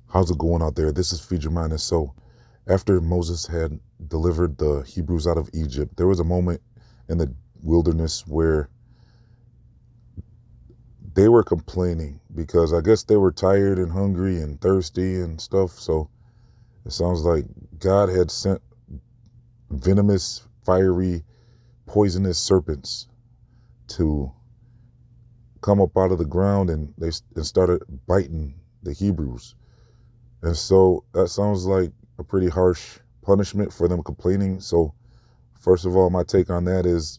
How's it going out there? This is Feed Your Mind. And so, after Moses had delivered the Hebrews out of Egypt, there was a moment in the wilderness where they were complaining because I guess they were tired and hungry and thirsty and stuff. So, it sounds like God had sent venomous, fiery, poisonous serpents to come up out of the ground, and they started biting the Hebrews. And so that sounds like a pretty harsh punishment for them complaining. So first of all, my take on that is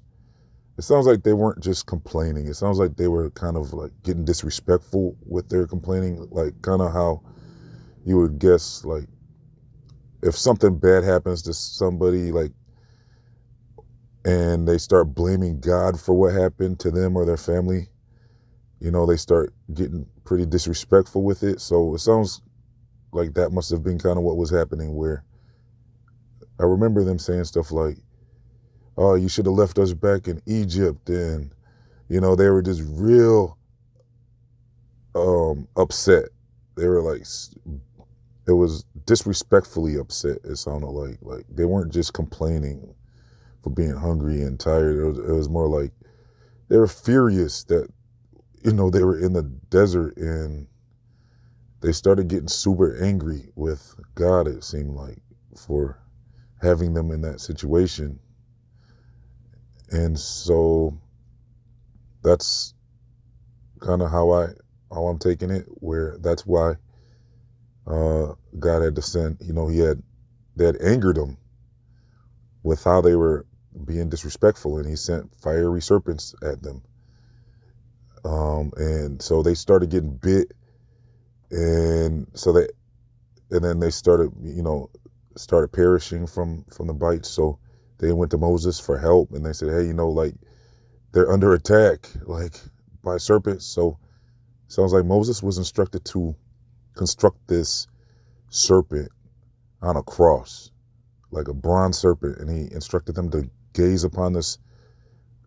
it sounds like they weren't just complaining. It sounds like they were kind of like getting disrespectful with their complaining, like kind of how you would guess, like if something bad happens to somebody, like, and they start blaming God for what happened to them or their family, they start getting pretty disrespectful with it. So it sounds like that must have been kind of what was happening, where I remember them saying stuff like, oh, you should have left us back in Egypt. And, they were just real upset. They were like, it was disrespectfully upset. It sounded like they weren't just complaining for being hungry and tired. It was more like they were furious that, they were in the desert, and they started getting super angry with God, it seemed like, for having them in that situation. And so that's kind of how I'm taking it, where that's why God had to send, they had angered them with how they were being disrespectful, and he sent fiery serpents at them. And so they started getting bit, and then they started, started perishing from the bites. So they went to Moses for help, and they said, hey, like, they're under attack, like, by serpents. So it sounds like Moses was instructed to construct this serpent on a cross, like a bronze serpent, and he instructed them to gaze upon this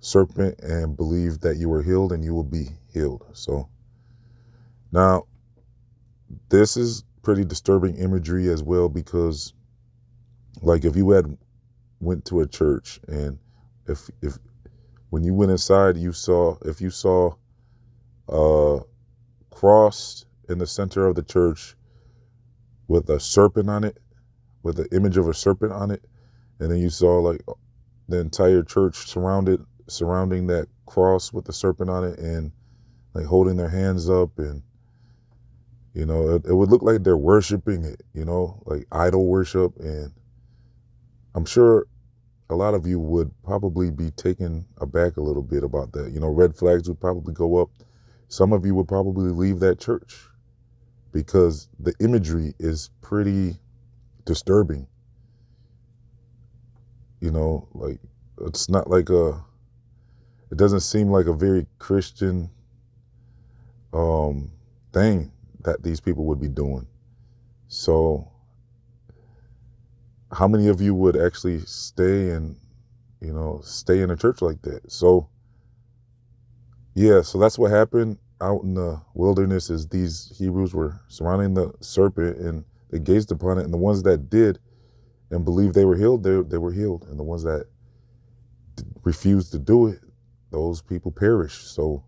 serpent and believe that you were healed and you will be healed. So now this is pretty disturbing imagery as well, because like if you had went to a church, and if when you went inside, if you saw a cross in the center of the church with a serpent on it, with the image of a serpent on it, and then you saw like the entire church surrounding that cross with the serpent on it, and like holding their hands up, and it would look like they're worshiping it, like idol worship. And I'm sure a lot of you would probably be taken aback a little bit about that. Red flags would probably go up. Some of you would probably leave that church because the imagery is pretty disturbing. Like, it's not like it doesn't seem like a very Christian thing that these people would be doing. So how many of you would actually stay in a church like that? So yeah, so that's what happened out in the wilderness, is these Hebrews were surrounding the serpent, and they gazed upon it, and the ones that did and believed they were healed, they were healed. And the ones that refused to do it, those people perished. So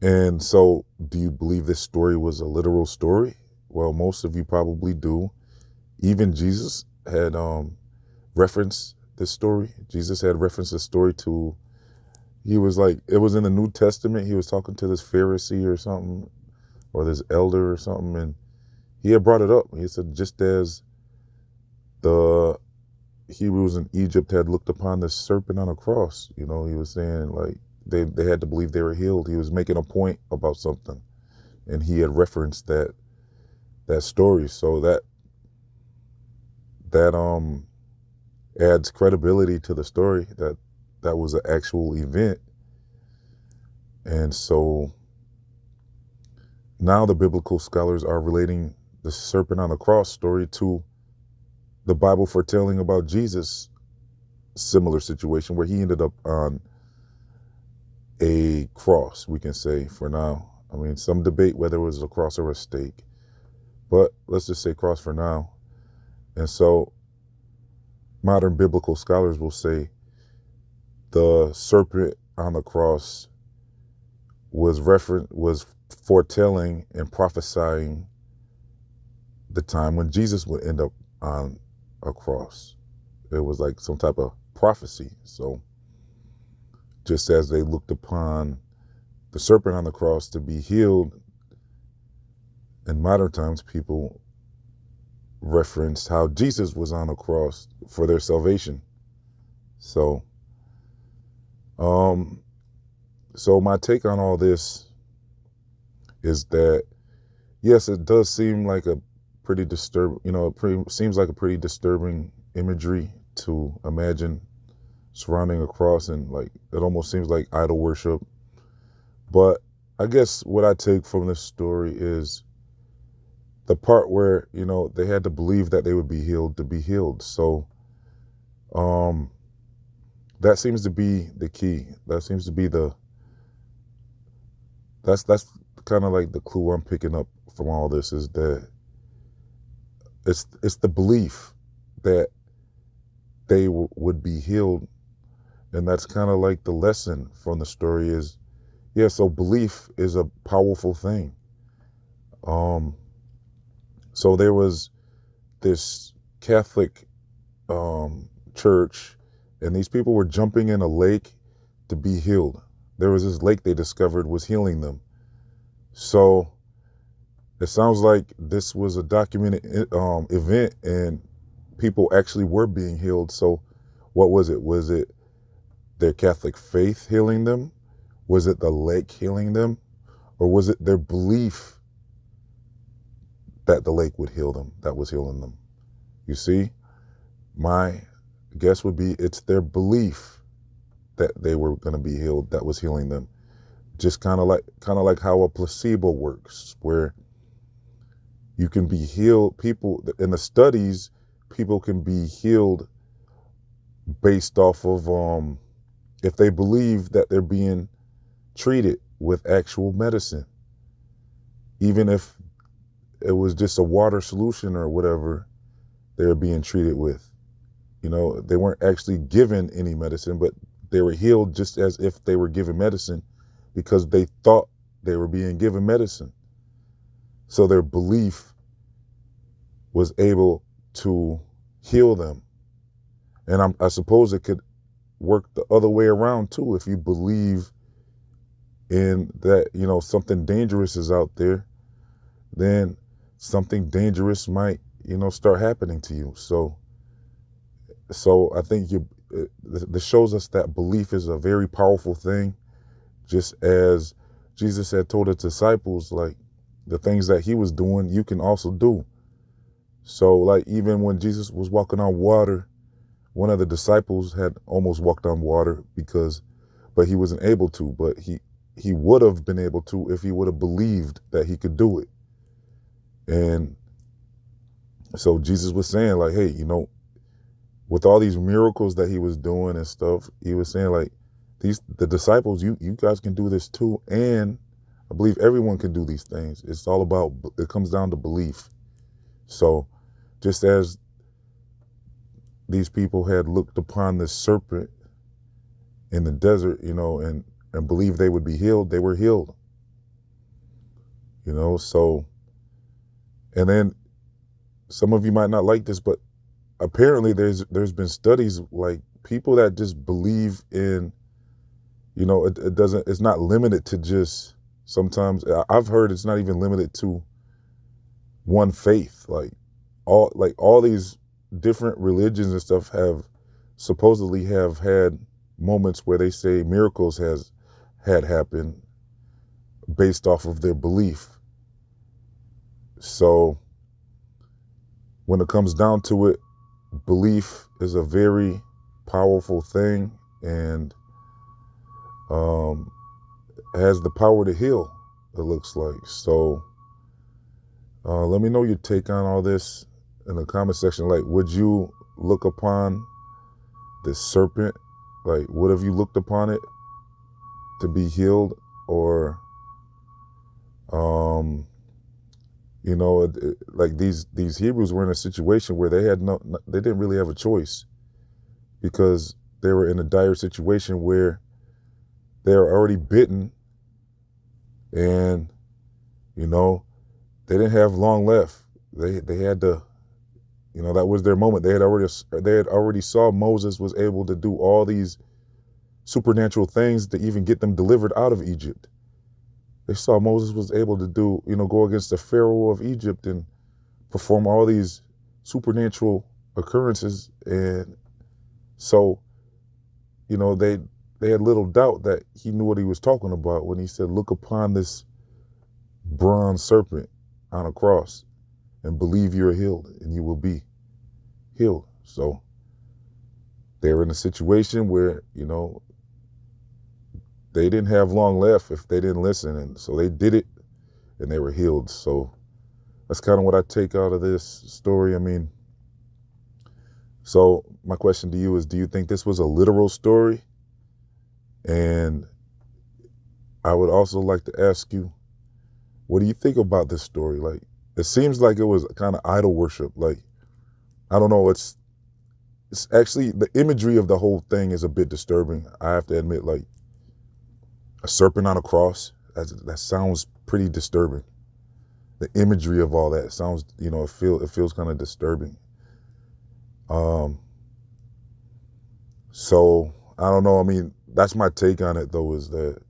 and so do you believe this story was a literal story? Well, most of you probably do. Even Jesus had referenced this story. Jesus had referenced this story to, he was like, it was in the New Testament. He was talking to this Pharisee or something, or this elder or something, and he had brought it up. He said, just as the Hebrews in Egypt had looked upon the serpent on a cross, he was saying like they had to believe they were healed. He was making a point about something, and he had referenced that story. So that adds credibility to the story that was an actual event. And so now the biblical scholars are relating the serpent on the cross story to the Bible foretelling about Jesus' similar situation, where he ended up on a cross, we can say for now. I mean, some debate whether it was a cross or a stake, but let's just say cross for now. And so modern biblical scholars will say the serpent on the cross was foretelling and prophesying the time when Jesus would end up on a cross. It was like some type of prophecy. So just as they looked upon the serpent on the cross to be healed, in modern times people referenced how Jesus was on a cross for their salvation. So so my take on all this is that, yes, it does seem like a pretty disturbing, seems like a pretty disturbing imagery to imagine surrounding a cross, and like it almost seems like idol worship. But I guess what I take from this story is the part where, they had to believe that they would be healed to be healed. So that seems to be the key. That seems to be that's kind of like the clue I'm picking up from all this, is that it's the belief that they would be healed. And that's kind of like the lesson from the story is, yeah, so belief is a powerful thing. So there was this Catholic church, and these people were jumping in a lake to be healed. There was this lake they discovered was healing them. So it sounds like this was a documented event, and people actually were being healed. So what was it? Was it their Catholic faith healing them? Was it the lake healing them? Or was it their belief that the lake would heal them that was healing them? You see, my guess would be it's their belief that they were going to be healed that was healing them. Just kind of like how a placebo works, where you can be healed. People in the studies, people can be healed based off of if they believe that they're being treated with actual medicine, even if it was just a water solution or whatever they were being treated with. They weren't actually given any medicine, but they were healed just as if they were given medicine, because they thought they were being given medicine. So their belief was able to heal them. And I suppose it could work the other way around too. If you believe in that, something dangerous is out there, then something dangerous might, start happening to you. So I think this shows us that belief is a very powerful thing, just as Jesus had told his disciples, like, the things that he was doing, you can also do. So like, even when Jesus was walking on water, one of the disciples had almost walked on water but he wasn't able to, but he would have been able to if he would have believed that he could do it. And so Jesus was saying, like, hey, with all these miracles that he was doing and stuff, he was saying, like, the disciples, you guys can do this too. And I believe everyone can do these things. It comes down to belief. So just as these people had looked upon this serpent in the desert, and believed they would be healed, they were healed. So, and then some of you might not like this, but apparently there's been studies, like, people that just believe in, it's not limited to just, sometimes I've heard it's not even limited to one faith. Like all these different religions and stuff supposedly have had moments where they say miracles had happened based off of their belief. So when it comes down to it, belief is a very powerful thing, and has the power to heal, it looks like. So let me know your take on all this in the comment section. Like, would you look upon this serpent? Like, would have you looked upon it to be healed? Or You know, like these Hebrews were in a situation where they they didn't really have a choice, because they were in a dire situation where they were already bitten, and you know they didn't have long left. They had to, you know, that was their moment. They had already saw Moses was able to do all these supernatural things to even get them delivered out of Egypt. They saw Moses was able to do, you know, go against the Pharaoh of Egypt and perform all these supernatural occurrences. And so, you know, they had little doubt that he knew what he was talking about when he said, look upon this bronze serpent on a cross and believe you're healed, and you will be healed. So they were in a situation where, you know, they didn't have long left if they didn't listen. And so they did it, and they were healed. So that's kind of what I take out of this story. I mean, so my question to you is, do you think this was a literal story? And I would also like to ask you, what do you think about this story? Like, it seems like it was kind of idol worship. Like, I don't know, it's actually, the imagery of the whole thing is a bit disturbing. I have to admit, like, a serpent on a cross, that sounds pretty disturbing. The imagery of all that sounds, you know, it feels kind of disturbing. So I don't know. I mean, that's my take on it, though, is that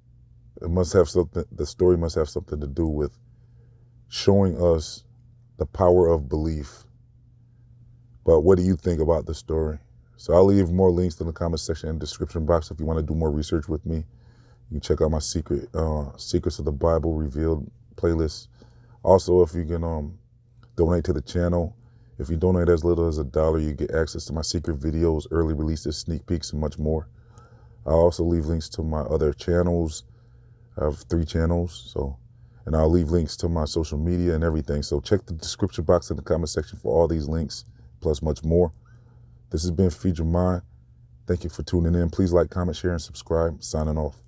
it must have something, the story must have something to do with showing us the power of belief. But what do you think about the story? So I'll leave more links in the comment section and description box if you want to do more research with me. You can check out my Secrets of the Bible Revealed playlist. Also, if you can donate to the channel. If you donate as little as $1, you get access to my secret videos, early releases, sneak peeks, and much more. I'll also leave links to my other channels. I have 3 channels, and I'll leave links to my social media and everything. So check the description box in the comment section for all these links, plus much more. This has been Feed Your Mind. Thank you for tuning in. Please like, comment, share, and subscribe. Signing off.